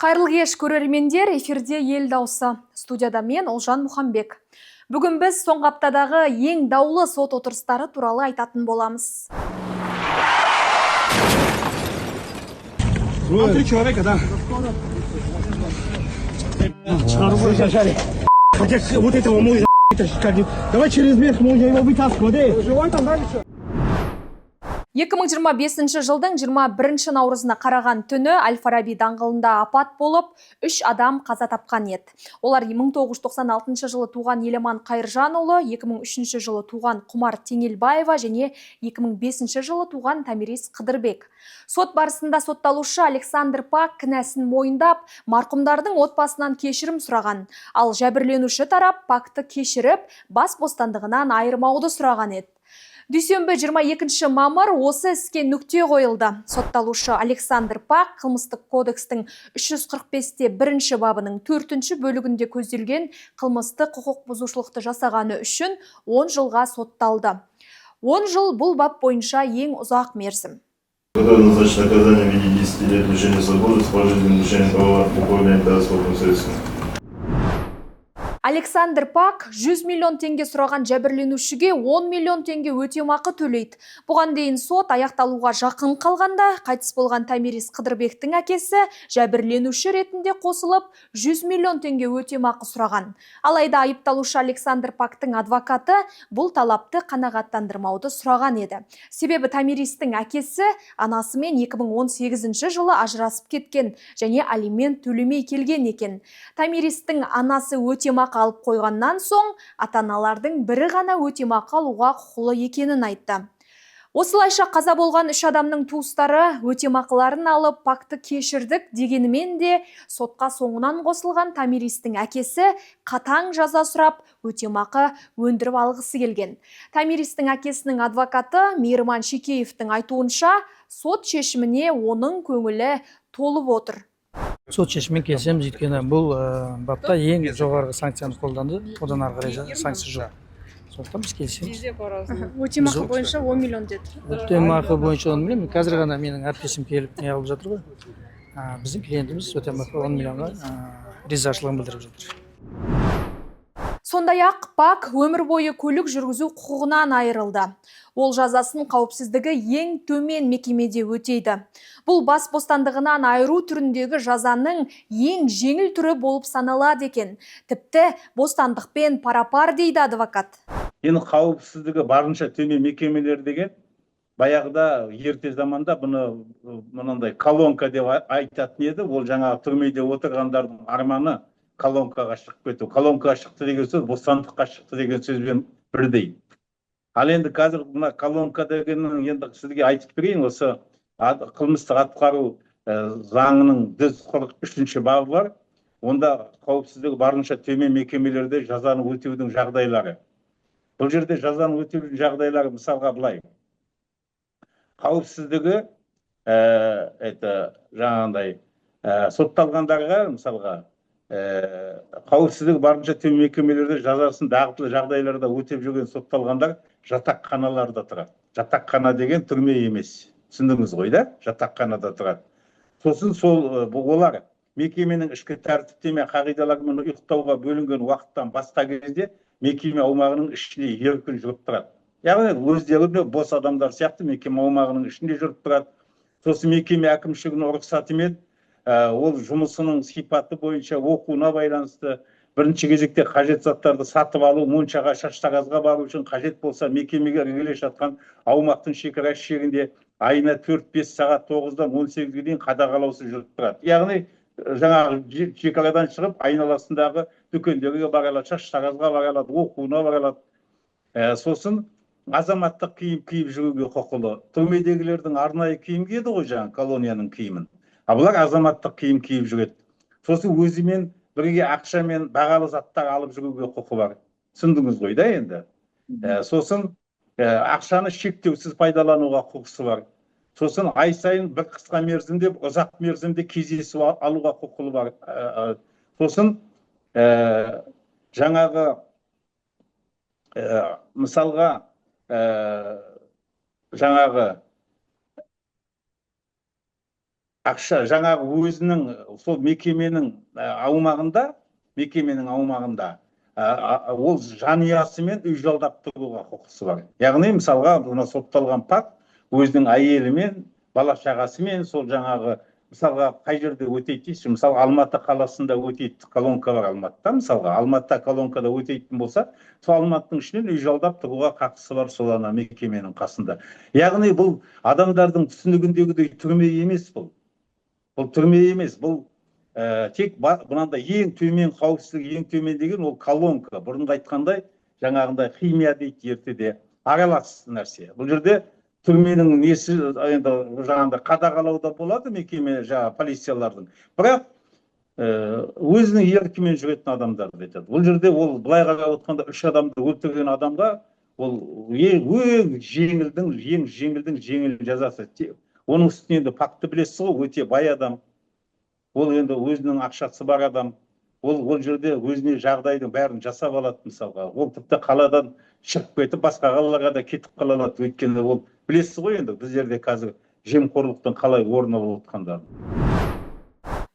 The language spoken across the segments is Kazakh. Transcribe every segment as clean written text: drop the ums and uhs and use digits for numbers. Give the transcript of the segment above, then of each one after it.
Қайырлы кеш көрермендер, эфирде ел дауысы. Студияда мен Олжан Мұхамбек. Бүгін біз соңғы аптадағы ең даулы сот отырыстары туралы айтатын боламыз. Давай через верх, можно его вытаскивать. 2025 жылдың 21 наурызына қараған түні Әл-Фараби даңғылында апат болып, 3 адам қаза тапқан еді. Олар 1996 жылы туған Елеман Қайыржанұлы, 2003 жылы туған Құмар Теңелбаева және 2005 жылы туған Тамирис Қыдырбек. Сот барысында сотталушы Александр Пак кінәсін мойындап, марқұмдардың отбасынан кешірім сұраған. Ал жәбірленуші тарап Пакты кешіріп, бас бостандығынан айырмауды сұраған еді. Дүйсенбі 22 мамыр осы іске нүкте қойылды. Сотталушы Александр Пак қылмыстық кодекстің 345-те 1-ші бабының 4-ші бөлігінде көзделген қылмысты құқық бұзушылықты жасағаны үшін 10 жылға сотталды. 10 жыл бұл бап бойынша ең ұзақ мерзім. Назначено наказание в виде 10 лет лишения свободы с пожизненным лишением права управления транспортным средством. Александр Пак 100 миллион теңге сұраған жәбірленушіге 10 миллион теңге өтемақы төлейді. Бұған дейін сот аяқталуға жақын қалғанда қайтыс болған Тамирис Қыдырбектің әкесі жәбірленуші ретінде қосылып 100 миллион теңге өтемақы сұраған. Алайда айыпталушы Александр Пактың адвокаты бұл талапты қанағаттандырмауды сұраған еді. Себебі Тамиристің әкесі анасымен 2018 жылы ажырасып кеткен және алимент төлемей келген екен. Тамиристің анасы өтемақы алып қойғаннан соң, ата-аналардың бірі ғана өтемақы алуға құқылы екенін айтты. Осылайша қаза болған 3 адамның туыстары өтемақыларын алып Пакты кешірдік дегенімен де сотқа соңынан қосылған Тамиристің әкесі қатаң жаза сұрап өтемақы өндіріп алғысы келген. Тамиристің әкесінің адвокаты Мейірман Шекеевтің айтуынша сот шешіміне оның көңілі толып отыр. Сот шешіммен келісеміз, өйткені бұл бапта ең жоғарғы санкцияны қолданды, одан ары қарай санкция жоқ. Сондықтан біз келісеміз. Өтемақы бойынша 10 миллион деді. Өтемақы бойынша 10 миллион. Қазір ғана менің әріптесім келіп не алып жатыр ғой. Біздің клиентіміз өтемақы 10 миллионға ризашылығын білдіріп жатыр. Сондай-ақ Пак өмір бойы көлік жүргізу құқығынан айырылды. Ол жазасын қауіпсіздігі ең төмен мекемеде өтейді. Бұл бас бостандығынан айыру түріндегі жазаның ең жеңіл түрі болып саналады екен. Тіпті бостандықпен пара-пар дейді адвокат. Енді қауіпсіздігі барынша төмен мекемелер деген, баяғыда ерте заманда бұны мынандай колонка деп айтатын еді. Ол жаңағы түрмеде отырғандардың арманы колонкаға шығып кету. Колонкаға шықты деген сөз бостандыққа шықты деген сөзбен бірдей. Ал енді қазір мына колонка дегеннің енді сізге айтып берейін, осы қылмыстық атқару заңының 143-ші бабы бар. Онда қауіпсіздігі барынша төмен мекемелерде жазаны өтеудің жағдайлары. Бұл жерде жазаны өтеудің жағдайлары мысалға былай. Қауіпсіздігі жаңағындай сотталғандарға мысалға қауіпсіздігі барынша төмен мекемелерде жазасын дағдылы жағдайларда өтеп жүрген сотталғандар жатақханаларда тұрады. Жатақхана деген түрме емес. Түсіндіңіз ғой да? Жатақханада тұрады. Сосын олар мекеменің ішкі тәртіптеме қағидаларымен ұйықтауға бөлінген уақыттан басқа кезде мекеме аумағының ішінде еркін жүріп тұрады. Яғни өздері бос адамдар сияқты мекеме аумағының ішінде жүріп тұрады. Сосын мекеме әкімшілігінің рұқсатымен ол жұмысының сипаты бойынша оқуына байланысты бірінші кезекте қажет заттарды сатып алу, моншаға, шаштаразға бару үшін қажет болса мекемеге іргелес жатқан аумақтың шекарасы шегінде айына 4-5 сағат 9-дан 18-ге дейін қадағалаусыз жүріп тұрады. Яғни жаңағы шекарадан шығып айналасындағы дүкендерге бара алады, шаштаразға бара алады, оқуына бара алады. Сосын азаматтық киім киіп жүруге құқылы. Түрмедегілердің арнайы киім киеді ғой жаңағы колонияның киімін. Бұлар азаматтық киім киіп жүреді. Сосын өзімен бірге ақша мен бағалы заттар алып жүруге құқы бар. Түсіндіңіз ғой да енді. Сосын ақшаны шектеусіз пайдалануға құқысы бар. Сосын ай сайын бір қысқа мерзімде, ұзақ мерзімде кездесу алуға құқылы бар. Сосын жаңағы мысалға жаңағы ақша жаңағы өзінің сол мекеменің аумағында ол жанұясымен үй жалдап тұруға құқысы бар. Яғни мысалға мына сотталған пак өзінің әйелімен, бала шағасымен сол жаңағы мысалға қай жерде өтейді дейсіз? Мысалы Алматы қаласында өтейді, колонка бар Алматыда. Мысалға Алматыда колонкада өтейтін болса, сол Алматының ішінен үй жалдап тұруға қақысы бар сол ана мекеменің қасында. Яғни бұл адамдардың түсінігіндегідей түрме емес бұл. Бұл түрме емес, бұл тек мынандай ең төмен қауіпсіздік, ең төмен деген ол колонка. Бұрынғы айтқандай, жаңағындай химия дейді ертеде, аралас нәрсе. Бұл жерде түрменің несі енді жаңағындай қадағалауда болады мекеме жаңа полициялардың. Бірақ өзінің еркімен жүретін адамдар айтады. Бұл жерде ол былай қарап отқанда 3 адамды өлтірген адамға ол ең жеңілдің жеңіл жазасы. Оның үстіне енді пакты білесіз ғой, өте бай адам. Ол енді өзінің ақшасы бар адам. Ол жерде өзіне жағдайдың бәрін жасап алады мысалға. Ол тіпті қаладан шығып кетіп, басқа қалаларға да кетіп қала алады. Өйткені ол білесіз ғой енді біздерде қазір жемқорлықтың қалай орын алып отқандарын.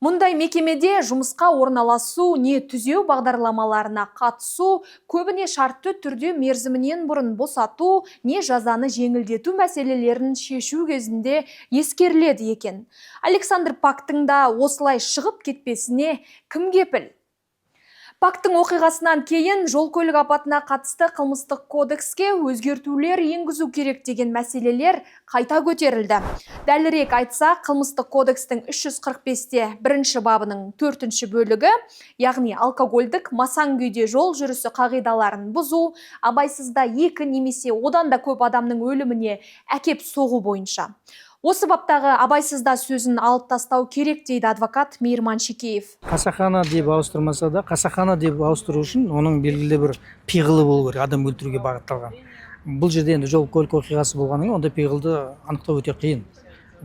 Мұндай мекемеде жұмысқа орналасу, не түзеу бағдарламаларына қатысу, көбіне шартты түрде мерзімінен бұрын босату, не жазаны жеңілдету мәселелерін шешу кезінде ескеріледі екен. Александр Пактың да осылай шығып кетпесіне кім кепіл? Пактың оқиғасынан кейін жол көлік апатына қатысты қылмыстық кодекске өзгертулер енгізу керек деген мәселелер қайта көтерілді. Дәлірек айтса, қылмыстық кодекстің 345-те 1-ші бабының 4-ші бөлігі, яғни алкогольдік масаң күйде жол жүрісі қағидаларын бұзу, абайсызда 2 немесе одан да көп адамның өліміне әкеп соғу бойынша. Осы баптағы абайсызда сөзін алып тастау керек дейді адвокат Мейірман Шекеев. Қасақана деп ауыстырмаса да, қасақана деп ауыстыру үшін оның белгілі бір пиғылы болу керек, адам өлтіруге бағытталған. Бұл жерде енді жол көлік оқиғасы болғанымен, онда пиғылды анықтау өте қиын.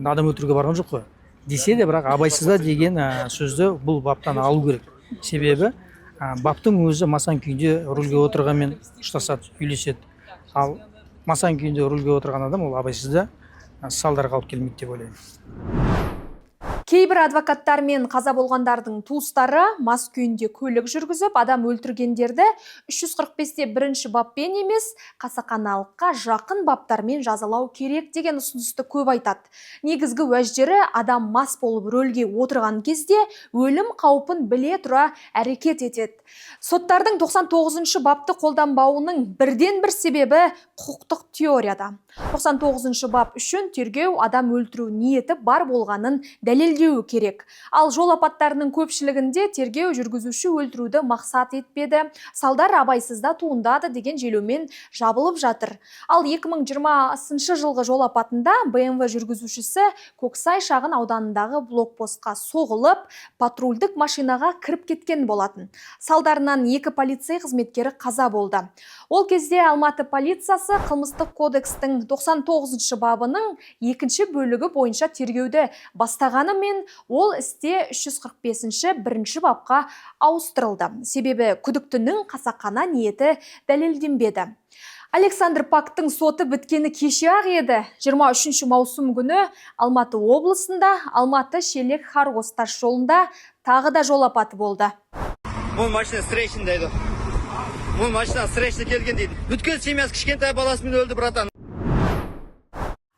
Адам өлтіруге барған жоқ қой. Десе де, бірақ абайсызда деген сөзді бұл баптан алу керек. Себебі баптың өзі масаң күйде рульге отырғанмен ұштасады, үйлеседі. Ал масаң күйде рульге отырған адам ол абайсызда салдарға алып келмейді деп ойлаймын. Кейбір адвокаттар мен қаза болғандардың туыстары мас күйінде көлік жүргізіп, адам өлтіргендерді 345-те 1-ші баппен емес, қасақаналыққа жақын баптармен жазалау керек деген ұсынысты көп айтады. Негізгі уәждері адам мас болып рөлге отырған кезде өлім қаупін біле тұра әрекет етеді. Соттардың 99-шы бапты қолданбауының бірден-бір себебі құқықтық теорияда. 99-шы бап үшін тергеу адам өлтіру ниеті бар болғанын дәлелдеу керек. Ал жол апаттарының көпшілігінде тергеу жүргізуші өлтіруді мақсат етпеді, салдар абайсызда туындады деген желеумен жабылып жатыр. Ал 2020 жылғы жол апатында BMW жүргізушісі Көксай шағын ауданындағы блокпостқа соғылып, патрульдік машинаға кіріп кеткен болатын. Салдарынан 2 полицей қызметкері қаза болды. Ол кезде Алматы полициясы қылмыстық кодекстің 99-шы бабының 2-ші бөлігі бойынша тергеуді бастағанымен, ол істе 345-ші 1-ші бапқа ауыстырылды. Себебі күдіктінің қасақана ниеті дәлелденбеді. Александр Пактың соты біткені кеше-ақ еді. 23 маусым күні Алматы облысында Алматы-Шелек Харғос тас жолында тағы да жол апаты болды. Бұл машина встречный Бұл машина встречный келген дейді. Бүткел семьясы кішкентай баласымен өлді, братан.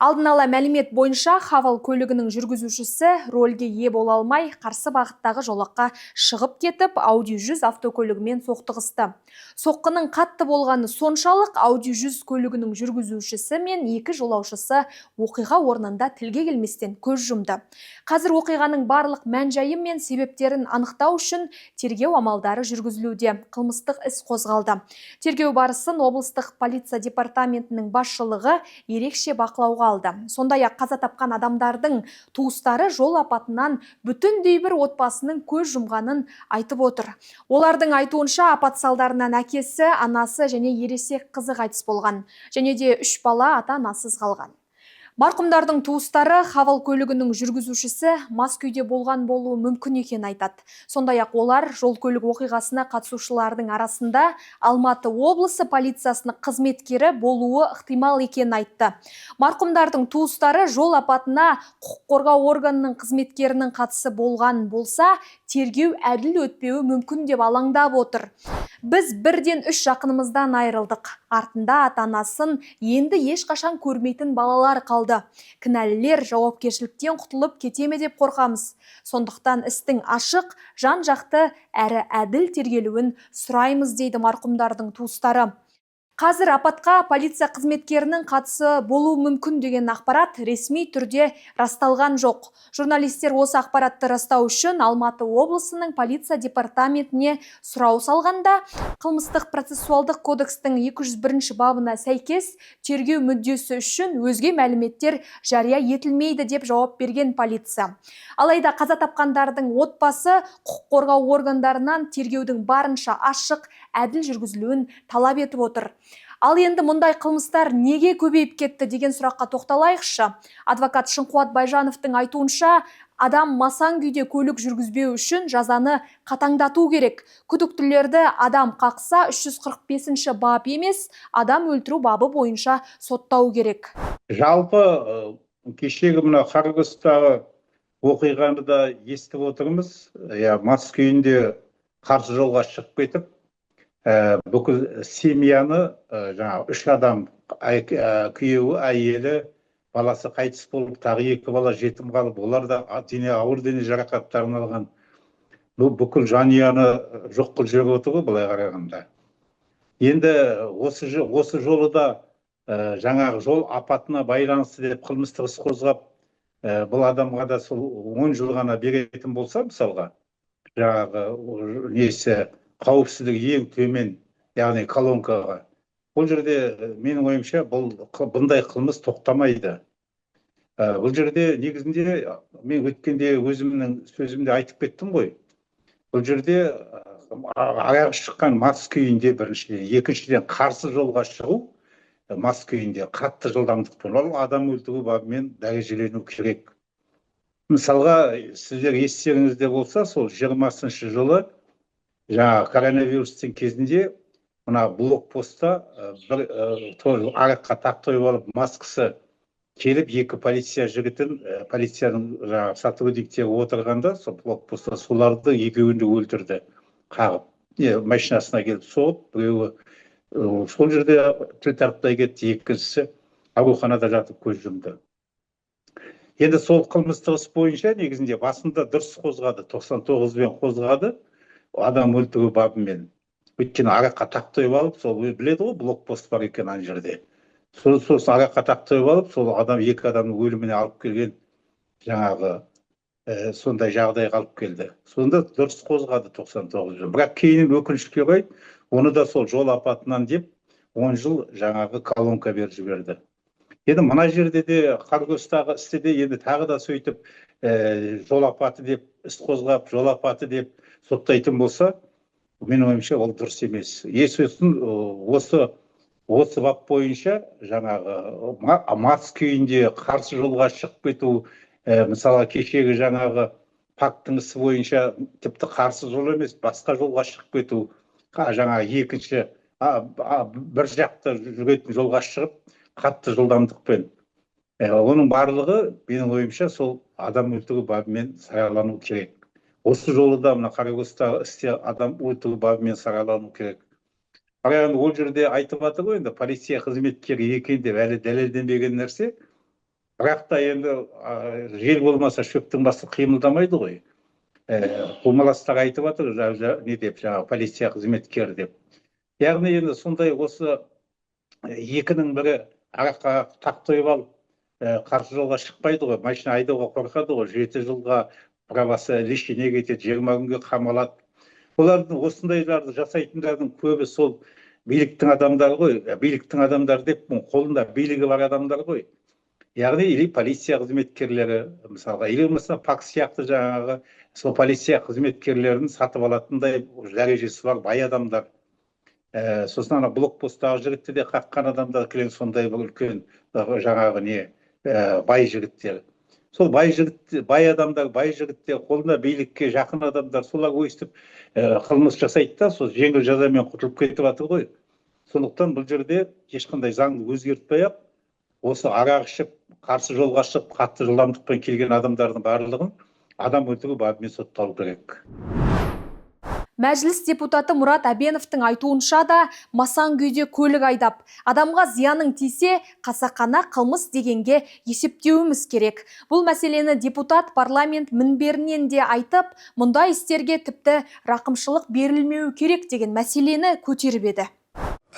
Алдын ала мәлімет бойынша Хавал көлігінің жүргізушісі рөлге ие бола алмай, қарсы бағыттағы жолаққа шығып кетіп, Audi 100 автокөлігімен соқтығысты. Соққының қатты болғаны соншалық, Audi 100 көлігінің жүргізушісі мен 2 жолаушысы оқиға орнында тілге келместен көз жұмды. Қазір оқиғаның барлық мән-жайы мен себептерін анықтау үшін тергеу амалдары жүргізілуде. Қылмыстық іс қозғалды. Тергеу барысын облыстық полиция департаментінің басшылығы ерекше бақылауға алды. Сондай-ақ қаза тапқан адамдардың туыстары жол апатынан бүтіндей бір отбасының көз жұмғанын айтып отыр. Олардың айтуынша апат салдарынан әкесі, анасы және ересек қызы қайтыс болған. Және де 3 бала ата-анасыз қалған. Марқұмдардың туыстары Хавал көлігінің жүргізушісі мас күйде болған болуы мүмкін екенін айтады. Сондай-ақ олар жол көлік оқиғасына қатысушылардың арасында Алматы облысы полициясының қызметкері болуы ықтимал екенін айтты. Марқұмдардың туыстары жол апатына құқық қорғау органының қызметкерінің қатысы болған болса, тергеу әділ өтпеуі мүмкін деп алаңдап отыр. Біз бірден 3 жақынымыздан айырылдық. Артында ата-анасын енді ешқашан көрмейтін балалар қалды. Кінәлілер жауапкершіліктен құтылып кетеме деп қорқамыз. Сондықтан істің ашық, жан-жақты әрі әділ тергелуін сұраймыз дейді марқұмдардың туыстары. Қазір апатқа полиция қызметкерінің қатысы болуы мүмкін деген ақпарат ресми түрде расталған жоқ. Журналистер осы ақпаратты растау үшін Алматы облысының полиция департаментіне сұрау салғанда, қылмыстық процессуалдық кодекстің 201 бабына сәйкес тергеу мүддесі үшін өзге мәліметтер жария етілмейді деп жауап берген полиция. Алайда қаза тапқандардың отбасы құқық қорғау органдарынан тергеудің барынша ашық, әділ жүргізілуін талап етіп отыр. Ал енді мұндай қылмыстар неге көбейіп кетті деген сұраққа тоқталайықшы. Адвокат Шынқуат Байжановтың айтуынша, адам масаң күйде көлік жүргізбеу үшін жазаны қатаңдату керек. Күдіктілерді адам қақса 345 бап емес, адам өлтіру бабы бойынша соттау керек. Жалпы кешегі мына Қарғыстағы оқиғаны да естіп отырмыз. Мас күйінде қарсы жолға шығып кетіп, бүкіл семьяны, жаңа 3 адам, күйеуі, әйелі, баласы қайтыс болып, тағы 2 бала жетім қалып, олар да ауыр дене жарақаттарын алған. Бүкіл жанұяны жоқ қылып жүріп отыр, былай қарағанда. Енді осы жолы да жаңағы жол апатына байланысты деп қылмыстық іс қозғап, бұл адамға да сол 10 жыл ғана беретін болса, мысалға, жаңағы несі қауіпсіздігі ең төмен, яғни колонкаға. Бұл жерде менің ойымша бұндай қылмыс тоқтамайды. Бұл жерде негізінде мен өткенде өзімнің сөзімде айтып кеттім ғой. Бұл жерде аяғы шыққан мас күйінде біріншіден, екіншіден қарсы жолға шығу мас күйінде қатты жылдамдықпен ол адам өлтіру бабымен дәрежелену керек. Мысалға, сіздер естеріңізде болса, сол 20-шы жылы жаңа коронавирустың кезінде мына блокпостта бір араққа тақ тойып алып маскасы келіп 2 полиция жігітін полицияның сотрудниктері отырғанда сол блокпостта соларды 2-ін өлтірді, қағып. Машинасына келіп соғып, біреуі сол жерде тіл тартпай кетті, екіншісі ауруханада жатып көз жұмды. Енді сол қылмыстық іс бойынша негізінде басында дұрыс қозғады, 99-бен қозғады, адам өлтіру бабымен. Өйткені араққа тақ тойып алып, сол біледі ғой, блокпост бар екен ана жерде. Сосын араққа тақ тойып алып, сол адам 2 адамның өліміне алып келген жаңағы сондай жағдайға алып келді. Сонда дұрыс қозғады 99 жыл. Бірақ кейін өкінішке орай, оны да сол жол апатынан деп 10 жыл жаңағы колонка беріп жіберді. Енді мына жерде де Қарғыстағы істе де енді тағы да сөйтіп жол апаты деп іс қозғап, жол апаты деп соттайтын болса, мен ойымша ол дұрыс емес. Сосын осы бап бойынша жаңағы мас күйінде қарсы жолға шығып кету, мысалы кешегі жаңағы фактің ісі бойынша тіпті қарсы жол емес, басқа жолға шығып кету, жаңағы екінші бір жақты жүретін жолға шығып, қатты жылдамдықпен. Оның барлығы, менің ойымша, сол адам өлтіру бабымен саралану керек. Осы жолы да мына Қарғыстағы істе адам өлтіру бабымен саралану керек. Қарағанда ол жерде айтып жатыр ғой, енді полиция қызметкері екен деп әлі дәлелденбеген нәрсе. Бірақ та енді жел болмаса шөптің басы қимылдамайды ғой. Қумаластар айтып жатыр, не деп, жаңағы полиция қызметкері деп. Яғни енді сондай осы 2-ның бірі араққа тақ тойып алып, қарсы жолға шықпайды ғой, машина айдауға қорқады ғой, 7 жылға правасы лишине кетеді, 20 күнге қамалады. Олардың осындайларды жасайтындардың көбі сол биліктің адамдары ғой, биліктің адамдары деп, қолында билігі бар адамдар ғой. Яғни или полиция қызметкерлері, мысалға, или ПАК сияқты жаңағы сол полиция қызметкерлерін сатып алатындай дәрежесі бар бай адамдар. Сосын ана блокпосттағы жігітті де қаққан адамдар келген сондай бір үлкен жаңағы не бай жігіттер. Сол бай жігіт, бай адамдар, бай жігіттер, қолына билікке жақын адамдар, солар өйстіп қылмыс жасайды да, сол жеңіл жазамен құтылып кетіп жатыр ғой. Сондықтан бұл жерде ешқандай заңды өзгертпей ақ, осы арақ ішіп, қарсы жолға шығып, қатты жылдамдықпен келген адамдардың барлығын адам өлтіру бабымен сотталу керек. Мәжіліс депутаты Мұрат Әбеновтың айтуынша да масаң күйде көлік айдап, адамға зияның тисе, қасақана қылмыс дегенге есептеуіміз керек. Бұл мәселені депутат парламент мінберінен де айтып, мұндай істерге тіпті рақымшылық берілмеу керек деген мәселені көтеріп еді.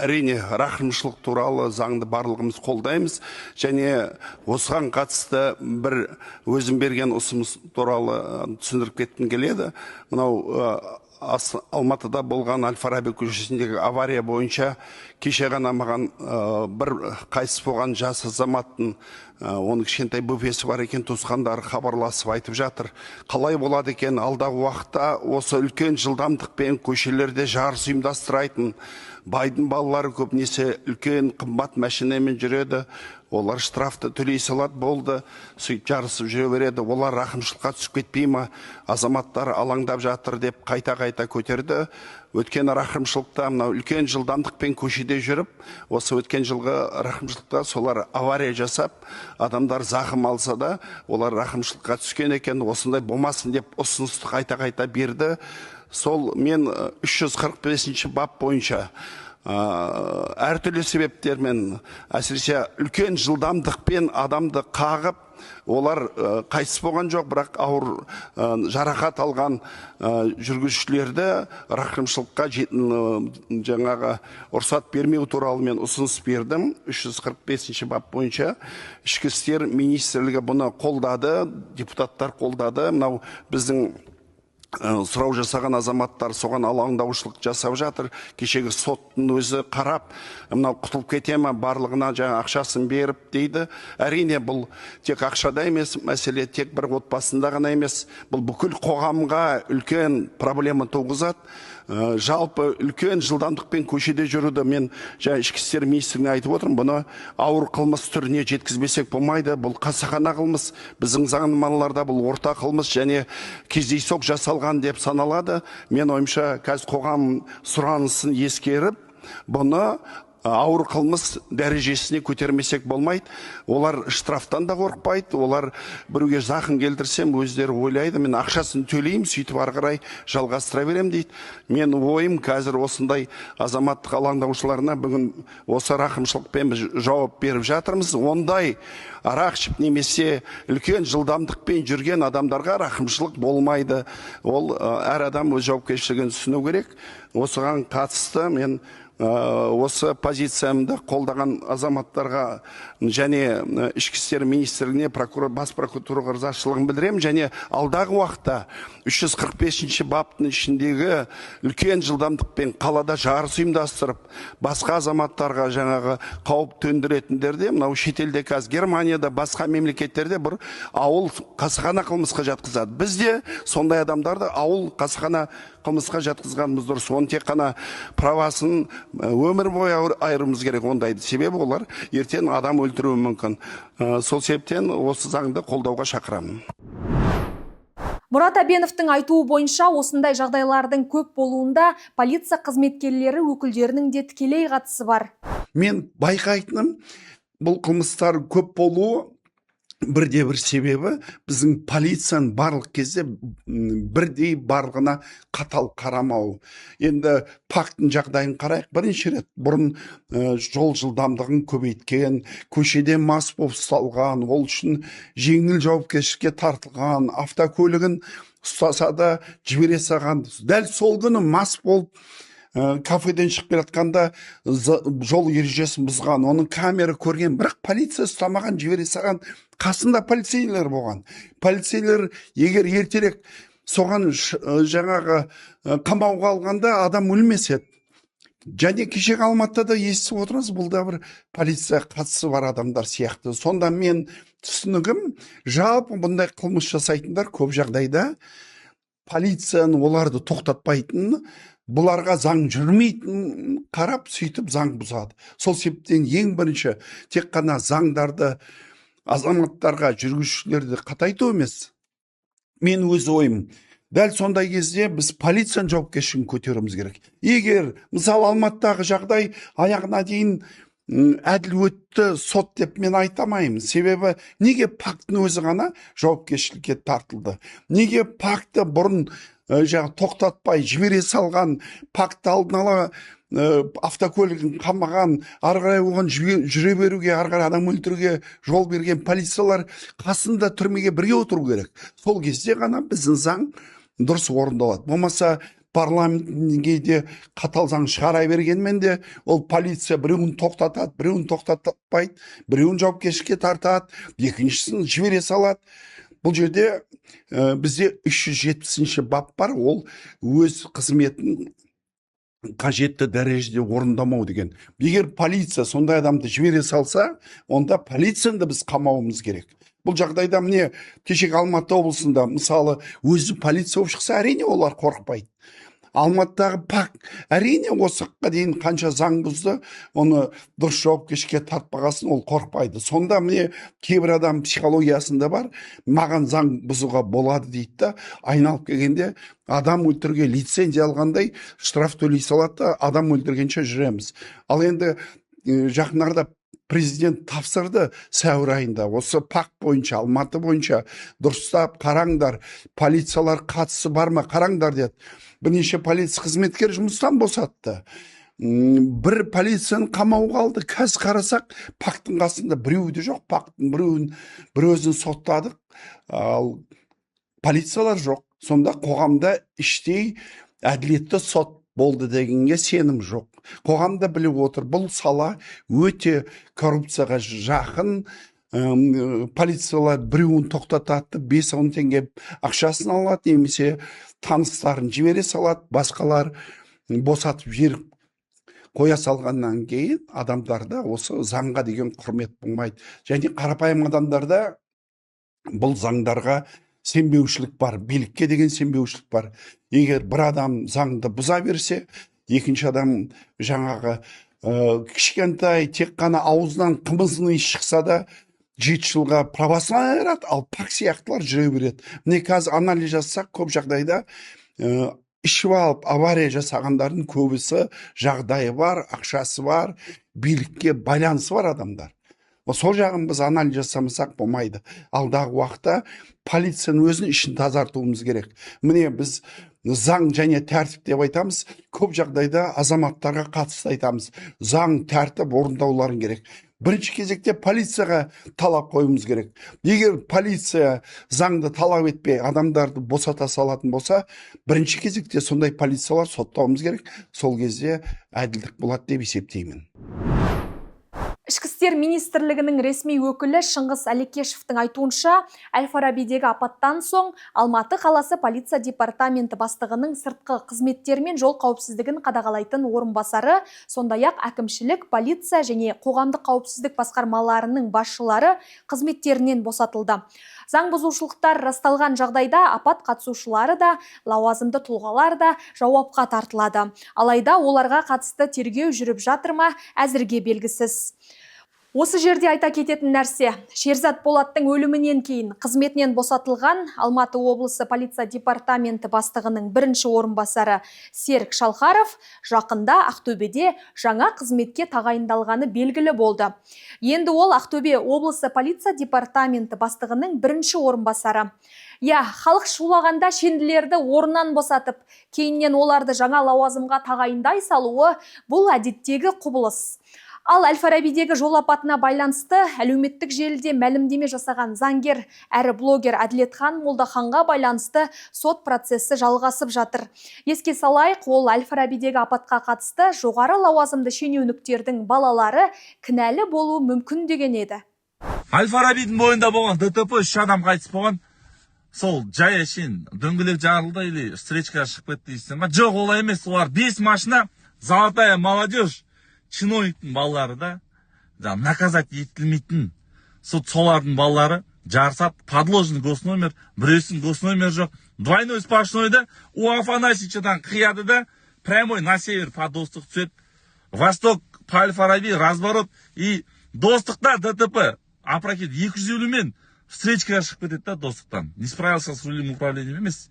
Әрине, рақымшылық туралы заңды барлығымыз қолдаймыз, және осыған қатысты бір өзім берген ұсыныс туралы түсіндіріп кеткім келеді. Мынау Алматыда болған Әл-Фараби көшесіндегі авария бойынша кеше ғана маған бір қайтыс болған жас азаматтың оның кішкентай бөпесі бар екен, туысқандары хабарласып айтып жатыр. Қалай болады екен, алдағы уақытта осы үлкен жылдамдықпен көшелерде жарыс ұйымдастырайтын байдың балалары көбінесе үлкен қымбат машинамен жүреді. Олар штрафты төлей салады, болды, сөйтіп жарысып жүре береді. Олар рақымшылыққа түсіп кетпей ма? Азаматтар алаңдап жатыр деп қайта-қайта көтерді. Өткен рақымшылықта мынау үлкен жылдамдықпен көшеде жүріп, осы өткен жылғы рақымшылықта солар авария жасап, адамдар зақым алса да, олар рақымшылыққа түскен екен, осындай болмасын деп ұсынысты қайта-қайта берді. Сол мен 345 бап бойынша әртүрлі себептермен, әсіресе үлкен жылдамдықпен адамды қағып, олар қайтыс болған жоқ, бірақ ауыр жарақат алған жүргізушілерді рақымшылыққа жаңағы рұқсат бермеу туралы мен ұсыныс бердім. 345 бап бойынша ішкі істер министрлігі бұны қолдады, депутаттар қолдады. Мынау біздің сұрау жасаған азаматтар соған алаңдаушылық жасап жатыр. Кешегі соттың өзі қарап, мынау құтылып кете ме, барлығына жаңа ақшасын беріп дейді. Әрине, бұл тек ақшада емес, мәселе тек бір отбасында ғана емес, бұл бүкіл қоғамға үлкен проблема туғызады. Жалпы үлкен жылдамдықпен көшеде жүруді мен ішкі істер министріне айтып отырмын, бұны ауыр қылмыс түріне жеткізбесек болмайды. Бұл қасақана қылмыс, біздің заңнамаларда бұл орта қылмыс және кездейсоқ жасалған деп саналады. Мен ойымша қазір қоғам сұранысын ескеріп, бұны ауыр қылмыс дәрежесіне көтермесек болмайды. Олар штрафтан да қорықпайды, олар біреуге зақым келтірсем өздері ойлайды, мен ақшасын төлеймін, сөйтіп ары қарай жалғастыра берем дейді. Мен ойым қазір осындай азаматтық алаңдаушыларына бүгін осы рақымшылықпен жауап беріп жатырмыз. Ондай арақ ішіп немесе үлкен жылдамдықпен жүрген адамдарға рақымшылық болмайды. Ол әр адам өз жауапкершілігін түсіну керек. Осыған қатысты мен осы позициямды қолдаған азаматтарға және ішкі істер министрлігіне, бас прокуратураға ризашылығын білдіремін, және алдағы уақытта 345 баптың ішіндегі үлкен жылдамдықпен қалада жарыс ұйымдастырып, басқа азаматтарға жаңағы қауіп төндіретіндерде, мынау шетелде қазір Германияда, басқа мемлекеттерде бір ауыл қасақана қылмысқа жатқызады. Бізде сондай адамдарды ауыл қасақана қылмысқа жатқызғанымыз дұрыс. Оны тек қана правасын өмір бойы айыруымыз керек ондайды. Себебі олар ертең адам өлтіруі мүмкін. Сол себептен осы заңды қолдауға шақырамын. Мұрат Әбеновтың айтуы бойынша осындай жағдайлардың көп болуында полиция қызметкерлері өкілдерінің де тікелей қатысы бар. Мен байқайтыным, бұл қылмыстар көп болуы бірде бір себебі біздің полицияның барлық кезде бірдей барлығына қатал қарамау. Енді фактың жағдайын қарайық. Бірінші рет бұрын жол жылдамдығын көбейткен, көшеде мас болып ұсталған, ол үшін жеңіл жауапкершілікке тартылған, автокөлігін ұстаса да жібере салған. Дәл сол күні мас болып кафеден шығып келатқанда жол ережесін бұзған, оның камера көрген, бірақ полиция ұстамаған, жібере салған. Қасында полицейлер болған. Полицейлер егер ертерек соған жаңағы қамауға алғанда адам өлмес еді. Және кешегі Алматыда естіп отырмыз, бұл да бір полиция қатысы бар адамдар сияқты. Сонда мен түсінігім, жалпы бұндай қылмыс жасайтындар көп жағдайда полицияның оларды тоқтатпайтын, бұларға заң жүрмейтін қарап сөйтіп заң бұзады. Сол себептен ең бірінші тек қана заңдарды азаматтарға, жүргізушілерді қатайту емес. Мен өз ойым, дәл сондай кезде біз полицияның жауапкершілігін көтеруіміз керек. Егер мысалы Алматыдағы жағдай аяғына дейін әділ өтті сот деп мен айтамаймын. Себебі неге пактың өзі ғана жауапкершілікке тартылды? Неге пакты бұрын тоқтатпай жібере салған, пакты алдын ала автокөлігін қамаған, ары қарай оған жүре беруге, ары қарай адам өлтіруге жол берген полициялар қасында түрмеге бірге отыру керек. Сол кезде ғана біздің заң дұрыс орындалады. Болмаса парламентке де қатал заң шығара бергенмен де ол полиция біреуін тоқтатады, біреуін тоқтатпайды, біреуін жауапкершілікке тартады, екіншісін жібере салады. Бұл жерде бізде 370-ші бап бар, ол өз қызметін қажетті дәрежеде орындамау деген. Егер полиция сондай адамды жібере салса, онда полицияны да біз қамауымыз керек. Бұл жағдайда міне кешегі Алматы облысында мысалы өзі полиция болып шықса, әрине олар қорықпайды. Алматыдағы пак әрине осыға дейін қанша заң бұзды, оны дұрыс жауапкершілікке тартпағасын ол қорықпайды. Сонда міне кейбір адам психологиясында бар, маған заң бұзуға болады дейді да, айналып келгенде адам өлтіруге лицензия алғандай штраф төлей салады да, адам өлтіргенше жүреміз. Ал енді жақындарда президент тапсырды сәуір айында, осы пак бойынша, Алматы бойынша дұрыстап қараңдар, полициялар қатысы бар ма қараңдар деді. Бірнеше полиция қызметкер жұмыстан босатты. Бір полицияны қамауға алды. Қазір қарасақ, пактың қасында біреуі де жоқ. Пактың бір өзін соттадық, ал полициялар жоқ. Сонда қоғамда іштей әділетті сот болды дегенге сенім жоқ. Қоғамда біліп отыр, бұл сала өте коррупцияға жақын. Полициялар біреуін тоқтатады, 5-10 теңге ақшасын алады, немесе таныстарын жібере салады, басқалар босатып жіберіп қоя салғаннан кейін адамдарда осы заңға деген құрмет болмайды. Және қарапайым адамдарда бұл заңдарға сенбеушілік бар, билікке деген сенбеушілік бар. Егер бір адам заңды бұза берсе, екінші адам жаңағы кішкентай тек қана аузынан қымызын шықса да 7 жылға правосудие айырады, ал пак сияқтылар жүре береді. Міне қазір анализ жасасақ, көп жағдайда ішіп алып авария жасағандардың көбісі жағдайы бар, ақшасы бар, билікке байланысы бар адамдар. Сол жағын біз анализ жасамасақ болмайды. Алдағы уақытта полицияның өзінің ішін тазартуымыз керек. Міне біз заң және тәртіп деп айтамыз, көп жағдайда азаматтарға қатысты айтамыз. Заң, тәртіп орындауларын керек. Бірінші кезекте полицияға талап қойымыз керек. Егер полиция заңды талап етпей адамдарды босата салатын болса, бірінші кезекте сондай полициялар соттауымыз керек. Сол кезде әділдік болады деп есептеймін. Ішкі істер министрлігінің ресми өкілі Шыңғыс Әлекешевтің айтуынша, Әл-Фарабидегі апаттан соң Алматы қаласы полиция департаменті бастығының сыртқы қызметтер мен жол қауіпсіздігін қадағалайтын орынбасары, сондай-ақ әкімшілік, полиция және қоғамдық қауіпсіздік басқармаларының басшылары қызметтерінен босатылды. Заң бұзушылықтар расталған жағдайда апат қатысушылары да, лауазымды тұлғалар да жауапқа тартылады. Алайда оларға қатысты тергеу жүріп жатыр ма, әзірге белгісіз. Осы жерде айта кететін нәрсе, Шерзат Болаттың өлімінен кейін қызметінен босатылған Алматы облысы полиция департаменті бастығының бірінші орынбасары Серік Шалқаров жақында Ақтөбеде жаңа қызметке тағайындалғаны белгілі болды. Енді ол Ақтөбе облысы полиция департаменті бастығының бірінші орынбасары. Халық шулағанда шенділерді орнынан босатып, кейіннен оларды жаңа лауазымға тағайындай салуы бұл әдеттегі құбылыс. Ал Әл-Фарабидегі жол апатына байланысты әлеуметтік желіде мәлімдеме жасаған заңгер әрі блогер Әділетхан Молдаханға байланысты сот процесі жалғасып жатыр. Еске салайық, ол Әл-Фарабидегі апатқа қатысты жоғары лауазымды шенеуніктердің балалары кінәлі болуы мүмкін деген еді. Әл-Фарабидің бойында болған ДТП 3 адам қайтыс болған. Сол жай әшейін дөңгелек жарылды или встречка шығып кетті дейсің ба? Жоқ, олай емес. Олар 5 машина, золотая молодежь, чиновниктің балалары да, наказать етілмейтін. Солардың балалары жарысады, подложный госномер, біреусінің госномер жоқ. Двойной сплошнойда у Афанасьевичадан қияды да, прямой на север по Достық түседі. Восток по Әл-Фараби разворот и Достықта ДТП. опрокид 250 мен встречкаға шығып кетеді да достықтан. Не справился с рулем управлением емес.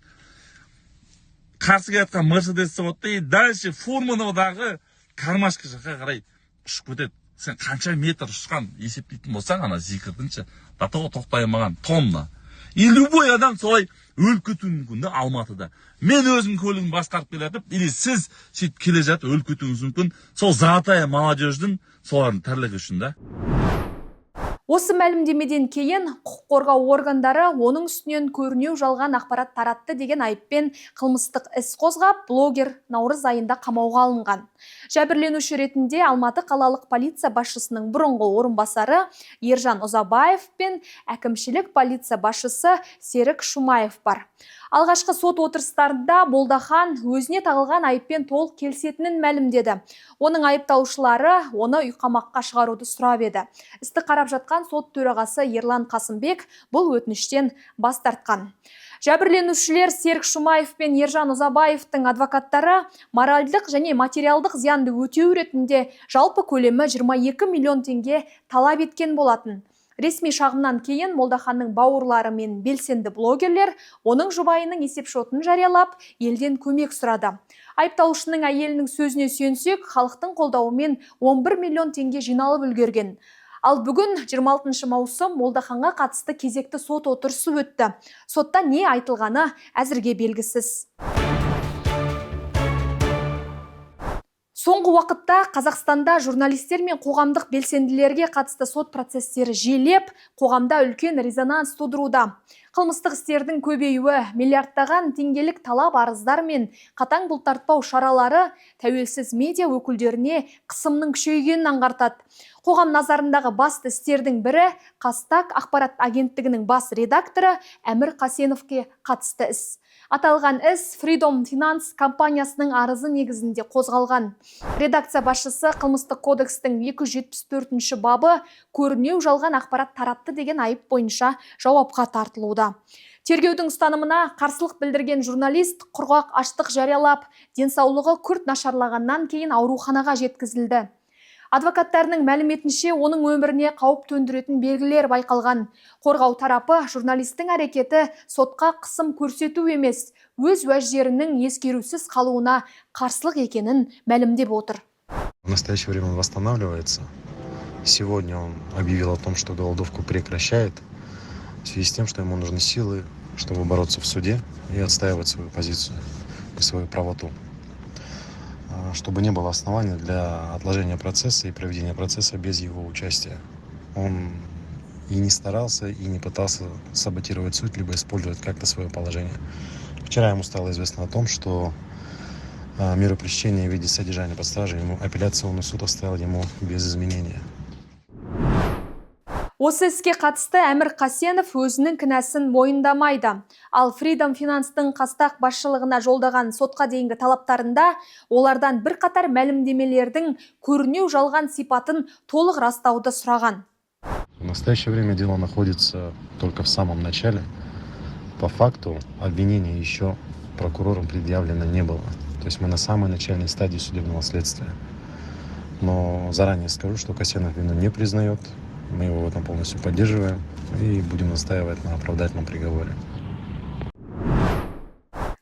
Қарсы келатқан Мерседес болады и дальше Фурмановдағы кармашка жаққа қарай ұшып кетеді. Сен қанша метр ұшқан есептейтін болсаң, ана зикірдіңше, датаға тоқтай алмаған тонна. И любой адам солай өліп кетуі мүмкін да Алматыда. Мен өзім көлігін басқарып келатып, или сіз сөйтіп келе жатып өліп кетуіңіз мүмкін. Сол золотая молодежьдің солардың тірлігі үшін да. Осы мәлімдемеден кейін құқық қорғау органдары оның үстінен көрінеу жалған ақпарат таратты деген айыппен қылмыстық іс қозғап, блогер наурыз айында қамауға алынған. Жәбірленуші ретінде Алматы қалалық полиция басшысының бұрынғы орынбасары Ержан Ұзабаев пен әкімшілік полиция басшысы Серік Шумаев бар. Алғашқы сот отырыстарында Молдахан өзіне тағылған айыппен толық келісетінін мәлімдеді. Оның айыпталушылары оны үйқамаққа шығаруды сұрап еді. Істі қарап жатқан сот төрағасы Ерлан Қасымбек бұл өтініштен бас тартқан. Жәбірленушілер Серік Шумаев пен Ержан Ұзабаевтың адвокаттары моральдық және материалдық зиянды өтеу ретінде жалпы көлемі 22 миллион теңге талап еткен болатын. Ресми шағымнан кейін Молдаханның бауырлары мен белсенді блогерлер оның жұбайының есепшотын жариялап, елден көмек сұрады. Айыпталушының әйелінің сөзіне сүйенсек, халықтың қолдауымен 11 миллион теңге жиналып үлгерген. Ал бүгін 26 маусым Молдаханға қатысты кезекті сот отырысы өтті. Сотта не айтылғаны әзірге белгісіз. Соңғы уақытта Қазақстанда журналистер мен қоғамдық белсенділерге қатысты сот процестері жиілеп, қоғамда үлкен резонанс тудыруда. Қылмыстық істердің көбеюі, миллиардтаған теңгелік талап арыздар мен қатаң бұлтартпау шаралары тәуелсіз медиа өкілдеріне қысымның күшейгенін аңғартады. Қоғам назарындағы басты істердің бірі Қазтаг ақпарат агенттігінің бас редакторы Әмір Қасеновке қатысты іс. Аталған іс Freedom Finance компаниясының арызы негізінде қозғалған. Редакция басшысы қылмыстық кодекстің 274-ші бабы көрінеу жалған ақпарат таратты деген айып бойынша жауапқа тартылуда. Тергеудің ұстанымына қарсылық білдірген журналист құрғақ аштық жариялап, денсаулығы күрт нашарлағаннан кейін ауруханаға жеткізілді. Адвокаттарының мәліметінше оның өміріне қауіп төндіретін белгілер байқалған. Қорғау тарапы журналистің әрекеті сотқа қысым көрсету емес, өз уәждерінің ескерусіз қалуына қарсылық екенін мәлімдеп отыр. В настоящее время он восстанавливается. Сегодня он объявил о том, что голодовку прекращает, в связи с тем, что ему нужны силы, чтобы бороться в суде и отстаивать свою позицию и свою правоту. Чтобы не было оснований для отложения процесса и проведения процесса без его участия. Он и не старался, и не пытался саботировать суд, либо использовать как-то свое положение. Вчера ему стало известно о том, что меру пресечения в виде содержания под стражей апелляционный суд оставил ему без изменения. Осы іске қатысты Әмір Қасенов өзінің кінәсін мойындамайды. Ал Freedom Finance'тың Қазтаг басшылығына жолдаған сотқа дейінгі талаптарында олардан бір қатар мәлімдемелердің көрінеу жалған сипатын толық растауды сұраған. В настоящее время дело находится только в самом начале. По факту обвинения еще прокурором предъявлено не было. То есть мы на самой начальной стадии судебного следствия. Но заранее скажу, что Касенов вину не признает. Мы его в этом полностью поддерживаем и будем настаивать на оправдательном приговоре.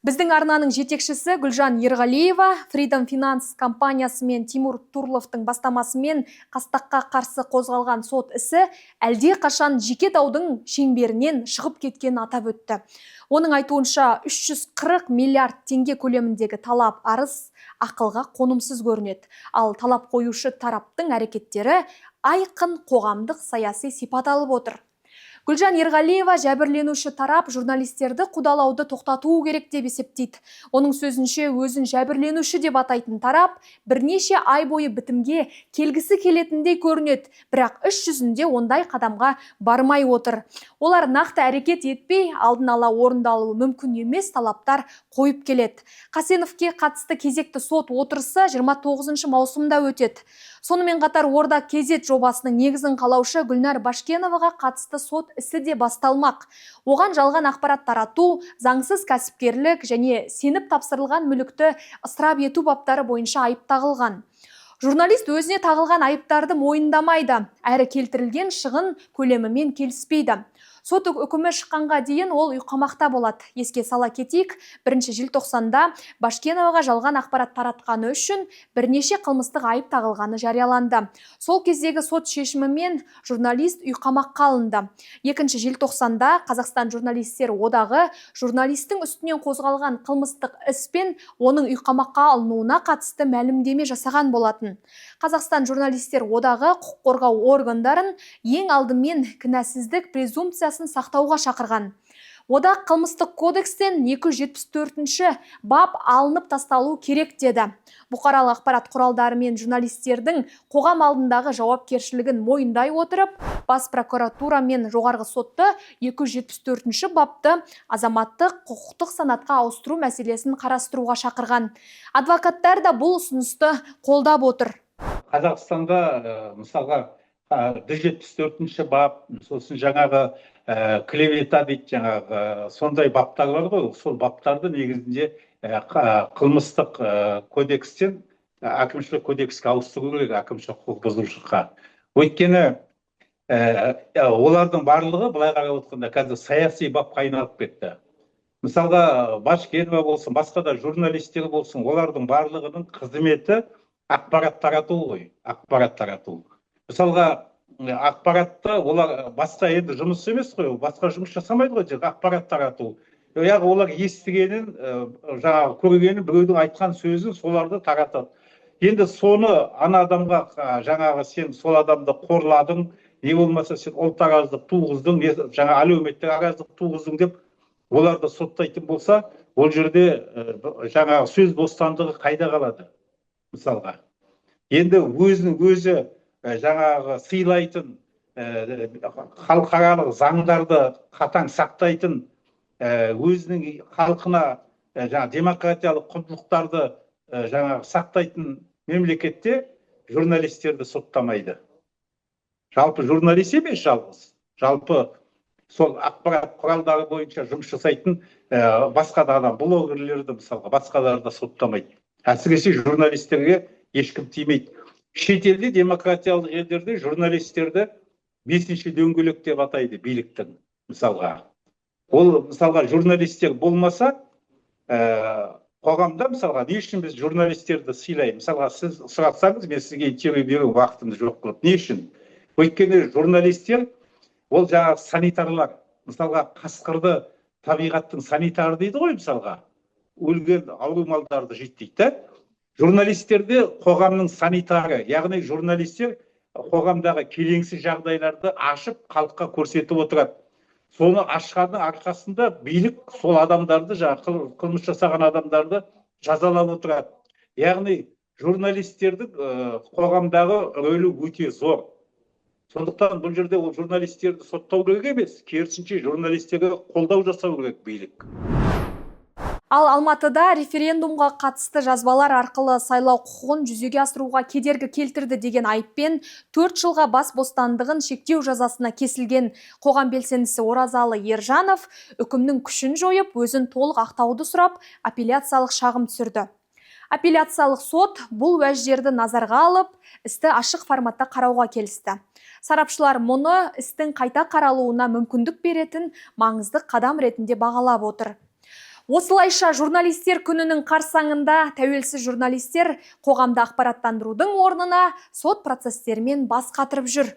Біздің арнаның жетекшісі Гүлжан Ерғалиева Freedom Finance компаниясы мен Тимур Турловтың бастамасымен Қазтагқа қарсы қозғалған сот ісі әлде қашан жеке даудың шеңберінен шығып кеткенін атап өтті. Оның айтуынша 340 миллиард теңге көлеміндегі талап арыз ақылға қонымсыз көрінеді. Ал талап қоюшы тараптың әрекеттері айқын қоғамдық саяси сипат алып отыр. Гүлжан Ерғалиева жәбірленуші тарап журналистерді қудалауды тоқтатуы керек деп есептейді. Оның сөзінше өзін жәбірленуші деп атайтын тарап бірнеше ай бойы бітімге келгісі келетіндей көрінеді, бірақ іс жүзінде ондай қадамға бармай отыр. Олар нақты әрекет етпей, алдын ала орындалуы мүмкін емес талаптар қойып келеді. Қасеновке қатысты кезекті сот отырысы 29 маусымда өтеді. Сонымен қатар Орда Кезет жобасының негізін қалаушы Гүлнар Башкеноваға қатысты сот ісі де басталмақ. Оған жалған ақпарат тарату, заңсыз кәсіпкерлік және сеніп тапсырылған мүлікті ысырап ету баптары бойынша айып тағылған. Журналист өзіне тағылған айыптарды мойындамайды, әрі келтірілген шығын көлемімен келіспейді. Сот үкімі шыққанға дейін ол үйқамақта болады. Еске сала кетейік, 1 желтоқсанда Башкеноваға жалған ақпарат таратқаны үшін бірнеше қылмыстық айып тағылғаны жарияланды. Сол кездегі сот шешімімен журналист үйқамаққа алынды. 2 желтоқсанда Қазақстан журналистер одағы журналистің үстінен қозғалған қылмыстық іспен оның үйқамаққа алынуына қатысты мәлімдеме жасаған болатын. Қазақстан журналистер одағы құқық қорғау органдарын ең алдымен кінәсіздік презумпциясын сақтауға шақырған. Одақ қылмыстық кодекстен 274-ші бап алынып тасталу керек деді. Бұқаралық ақпарат құралдары мен журналистердің қоғам алдындағы жауапкершілігін мойындай отырып, бас прокуратура мен жоғарғы сотты 274-ші бапты азаматтық құқықтық санатқа ауыстыру мәселесін қарастыруға шақырған. Адвокаттар да бұл ұсынысты қолдап отыр. Қазақстанда мысалға 174-ші бап, сосын жаңағы клевета дейді, жаңағы сондай баптар бар ғой, сол баптарды негізінде қылмыстық кодекстен әкімшілік кодекске ауыстыру керек, әкімшілік құқық бұзушылыққа. Өйткені олардың барлығы былай қарап отқанда қазір саяси бапқа айналып кетті. Мысалға Башкенова болсын, басқа да журналистер болсын, олардың барлығының қызметі ақпарат тарату ғой, ақпарат тарату. Мысалға ақпаратта олар басқа енді жұмыс емес қой, басқа жұмыс жасамайды ғой, тек ақпарат тарату. Яғни олар естігенін, жаңағы көргенін, біреудің айтқан сөзін соларды таратады. Енді соны ана адамға жаңағы сен сол адамды қорладың, не болмаса сен ұлт араздық туғыздың, жаңа әлеуметтік араздық туғыздың деп оларды соттайтын болса, ол жерде жаңағы сөз бостандығы қайда қалады? Мысалға. Енді өзінің өзі жаңағы сыйлайтын, халықаралық заңдарды қатаң сақтайтын, өзінің халқына жаңағы демократиялық құндылықтарды жаңағы сақтайтын мемлекетте журналистерді соттамайды. Жалпы журналист емес жалғыз. Жалпы сол ақпарат құралдары бойынша жұмыс жасайтын басқа да адам, блогерлерді мысалға басқаларды соттамайды. Әсіресе журналистерге ешкім тимейді. Шетелде демократиялық елдерде журналистерді 5-ші дөңгелек деп атайды биліктің мысалға. Ол мысалға журналистер болмаса, қоғамда мысалға не үшін біз журналистерді сыйлаймыз? Мысалға сіз сұратсаңыз, мен сізге интервью беру уақытымды жоқ қылып. Не үшін? Өйткені журналистер ол жаңағы санитарлар. Мысалға қасқырды табиғаттың санитары дейді ғой мысалға. Өлген ауру малдарды жейді. Журналистерде қоғамның санитары, яғни журналистер қоғамдағы келеңсіз жағдайларды ашып халыққа көрсетіп отырады. Соны ашқанның арқасында билік сол адамдарды, қылмыс жасаған адамдарды жазалап отырады. Яғни журналистердің қоғамдағы рөлі өте зор. Сондықтан бұл жерде ол журналистерді соттау керек емес, керісінше журналистерге қолдау жасау керек билік. Ал Алматыда референдумға қатысты жазбалар арқылы сайлау құқығын жүзеге асыруға кедергі келтірді деген айыппен 4 жылға бас бостандығын шектеу жазасына кесілген қоғам белсендісі Оразалы Ержанов үкімнің күшін жойып, өзін толық ақтауды сұрап, апелляциялық шағым түсірді. Апелляциялық сот бұл уәждерді назарға алып, істі ашық форматта қарауға келісті. Сарапшылар мұны істің қайта қаралуына мүмкіндік беретін маңызды қадам ретінде бағалап отыр. Осылайша журналистер күнінің қарсаңында тәуелсіз журналистер қоғамда ақпараттандырудың орнына сот процестерімен бас қатырып жүр.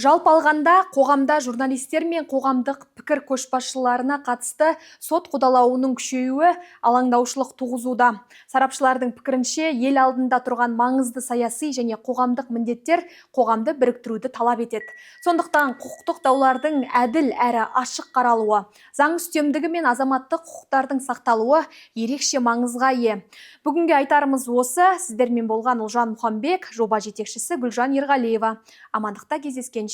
Жалпы алғанда, қоғамда журналистер мен қоғамдық пікір көшбасшыларына қатысты сот қудалауының күшеюі алаңдаушылық туғызуда. Сарапшылардың пікірінше, ел алдында тұрған маңызды саяси және қоғамдық міндеттер қоғамды біріктіруді талап етеді. Сондықтан құқықтық даулардың әділ әрі ашық қаралуы, заң үстемдігі мен азаматтық құқықтардың сақталуы ерекше маңызға ие. Бүгінге айтарымыз осы. Сіздермен болған Ұлжан Мұхамбек, жоба жетекшісі Гүлжан Ерғалиева. Амандықта кездескенше.